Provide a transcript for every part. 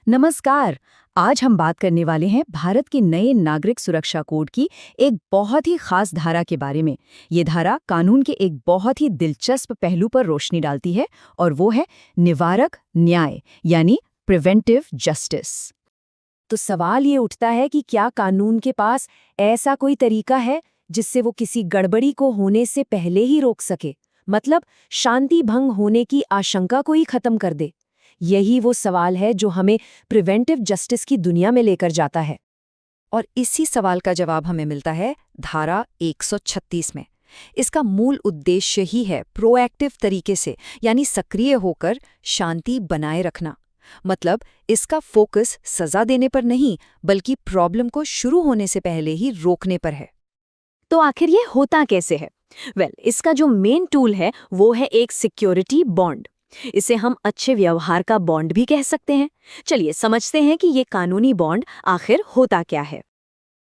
नमस्कार। आज हम बात करने वाले हैं भारत के नए नागरिक सुरक्षा कोड की एक बहुत ही खास धारा के बारे में। ये धारा कानून के एक बहुत ही दिलचस्प पहलू पर रोशनी डालती है और वो है निवारक न्याय यानी प्रिवेंटिव जस्टिस। तो सवाल ये उठता है कि क्या कानून के पास ऐसा कोई तरीका है जिससे वो किसी गड़बड़ी को होने से पहले ही रोक सके, मतलब शांति भंग होने की आशंका को ही खत्म कर दे। यही वो सवाल है जो हमें प्रिवेंटिव जस्टिस की दुनिया में लेकर जाता है। और इसी सवाल का जवाब हमें मिलता है धारा 136 में। इसका मूल उद्देश्य ही है प्रोएक्टिव तरीके से यानी सक्रिय होकर शांति बनाए रखना। मतलब इसका फोकस सजा देने पर नहीं बल्कि प्रॉब्लम को शुरू होने से पहले ही रोकने पर है। तो आखिर ये होता कैसे है? इसका जो मेन टूल है वो है एक सिक्योरिटी बॉन्ड। इसे हम अच्छे व्यवहार का बॉन्ड भी कह सकते हैं। चलिए समझते हैं कि ये कानूनी बॉन्ड आखिर होता क्या है।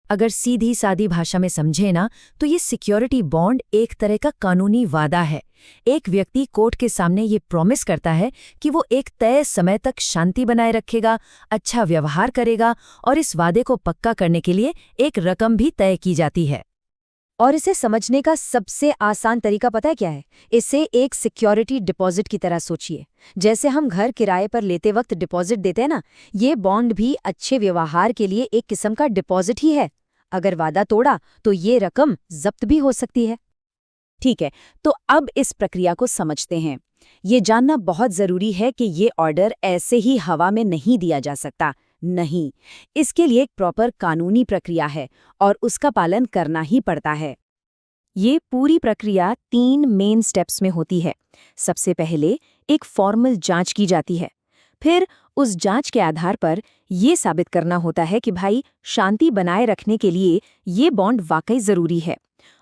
अगर सीधी सादी भाषा में समझे ना तो ये सिक्योरिटी बॉन्ड एक तरह का कानूनी वादा है। एक व्यक्ति कोर्ट के सामने ये प्रॉमिस करता है कि वो एक तय समय तक शांति बनाए रखेगा, अच्छा व्यवहार करेगा और इस वादे को पक्का करने के लिए एक रकम भी तय की जाती है। और इसे समझने का सबसे आसान तरीका पता है क्या है? इसे एक सिक्योरिटी डिपॉजिट की तरह सोचिए। जैसे हम घर किराए पर लेते वक्त डिपॉजिट देते हैं ना, ये बॉन्ड भी अच्छे व्यवहार के लिए एक किस्म का डिपॉजिट ही है। अगर वादा तोड़ा तो ये रकम जब्त भी हो सकती है। ठीक है, तो अब इस प्रक्रिया को समझते हैं। ये जानना बहुत जरूरी है कि ये ऑर्डर ऐसे ही हवा में नहीं दिया जा सकता। नहीं, इसके लिए एक प्रॉपर कानूनी प्रक्रिया है और उसका पालन करना ही पड़ता है। ये पूरी प्रक्रिया 3 मेन स्टेप्स में होती है। सबसे पहले एक फॉर्मल जांच की जाती है। फिर उस जांच के आधार पर ये साबित करना होता है कि भाई शांति बनाए रखने के लिए ये बॉन्ड वाकई जरूरी है।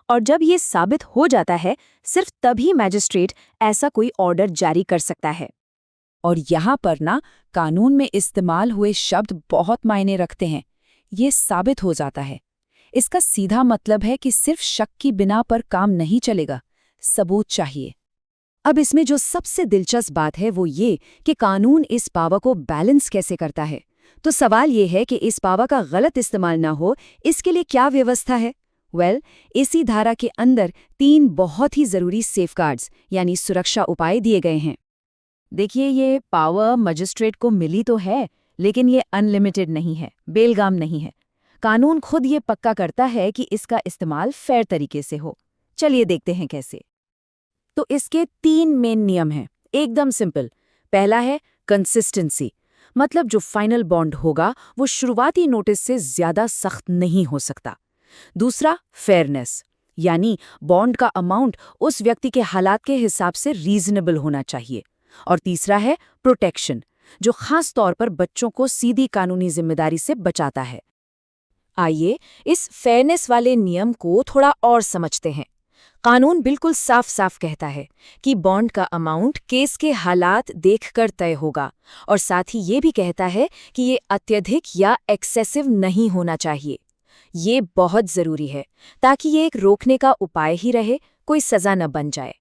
और जब ये साबित हो जाता है, सिर्फ तभी मैजिस्ट्रेट ऐसा कोई ऑर्डर जारी कर सकता है। और यहाँ पर ना कानून में इस्तेमाल हुए शब्द बहुत मायने रखते हैं। ये साबित हो जाता है। इसका सीधा मतलब है कि सिर्फ शक की बिना पर काम नहीं चलेगा, सबूत चाहिए। अब इसमें जो सबसे दिलचस्प बात है वो ये कि कानून इस पावर को बैलेंस कैसे करता है। तो सवाल ये है कि इस पावर का गलत इस्तेमाल ना हो, इसके लिए क्या व्यवस्था है? इसी धारा के अंदर 3 बहुत ही जरूरी सेफगार्ड्स यानी सुरक्षा उपाय दिए गए हैं। देखिए, ये पावर मजिस्ट्रेट को मिली तो है, लेकिन ये अनलिमिटेड नहीं है, बेलगाम नहीं है। कानून खुद ये पक्का करता है कि इसका इस्तेमाल फेयर तरीके से हो। चलिए देखते हैं कैसे। तो इसके 3 मेन नियम हैं, एकदम सिंपल। पहला है कंसिस्टेंसी, मतलब जो फाइनल बॉन्ड होगा वो शुरुआती नोटिस से ज्यादा सख्त नहीं हो सकता। दूसरा फेयरनेस, यानी बॉन्ड का अमाउंट उस व्यक्ति के हालात के हिसाब से रीजनेबल होना चाहिए। और तीसरा है प्रोटेक्शन, जो खास तौर पर बच्चों को सीधी कानूनी जिम्मेदारी से बचाता है। आइए इस फेयरनेस वाले नियम को थोड़ा और समझते हैं। कानून बिल्कुल साफ साफ कहता है कि बॉन्ड का अमाउंट केस के हालात देखकर तय होगा, और साथ ही ये भी कहता है कि ये अत्यधिक या एक्सेसिव नहीं होना चाहिए। ये बहुत जरूरी है ताकि ये एक रोकने का उपाय ही रहे, कोई सजा न बन जाए।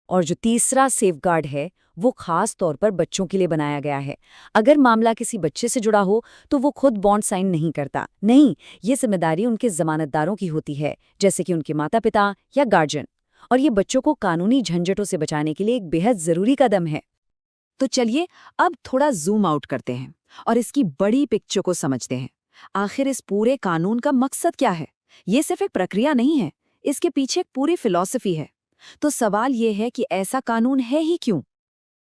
और जो तीसरा सेफगार्ड है वो खास तौर पर बच्चों के लिए बनाया गया है। अगर मामला किसी बच्चे से जुड़ा हो तो वो खुद बॉन्ड साइन नहीं करता। नहीं, ये जिम्मेदारी उनके जमानतदारों की होती है, जैसे कि उनके माता पिता या गार्जियन। और ये बच्चों को कानूनी झंझटों से बचाने के लिए एक बेहद जरूरी कदम है। तो चलिए अब थोड़ा जूम आउट करते हैं और इसकी बड़ी पिक्चर को समझते हैं। आखिर इस पूरे कानून का मकसद क्या है? ये सिर्फ एक प्रक्रिया नहीं है, इसके पीछे एक पूरी फिलॉसफी है। तो सवाल ये है कि ऐसा कानून है ही क्यों?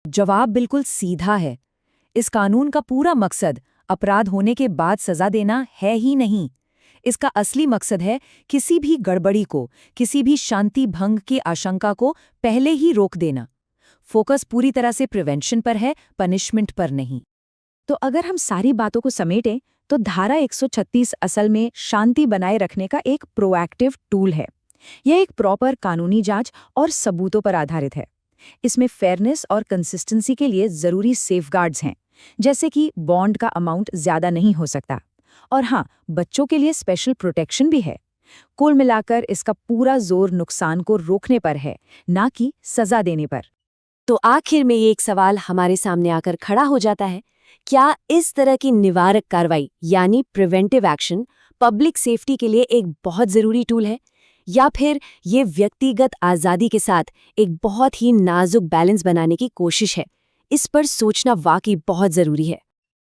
जवाब बिल्कुल सीधा है। इस कानून का पूरा मकसद अपराध होने के बाद सजा देना है ही नहीं। इसका असली मकसद है किसी भी गड़बड़ी को, किसी भी शांति भंग की आशंका को पहले ही रोक देना। फोकस पूरी तरह से प्रिवेंशन पर है, पनिशमेंट पर नहीं। तो अगर हम सारी बातों को समेटें तो धारा 136 असल में शांति बनाए रखने का एक प्रोएक्टिव टूल है। यह एक प्रॉपर कानूनी जांच और सबूतों पर आधारित है। इसमें फेयरनेस और कंसिस्टेंसी के लिए जरूरी सेफगार्ड्स हैं, जैसे कि बॉन्ड का अमाउंट ज्यादा नहीं हो सकता। और हाँ, बच्चों के लिए स्पेशल प्रोटेक्शन भी है। कुल मिलाकर इसका पूरा जोर नुकसान को रोकने पर है, ना कि सजा देने पर। तो आखिर में ये एक सवाल हमारे सामने आकर खड़ा हो जाता है, क्या इस तरह की निवारक कार्रवाई यानी प्रिवेंटिव एक्शन पब्लिक सेफ्टी के लिए एक बहुत ज़रूरी टूल है, या फिर ये व्यक्तिगत आज़ादी के साथ एक बहुत ही नाजुक बैलेंस बनाने की कोशिश है? इस पर सोचना वाकई बहुत ज़रूरी है।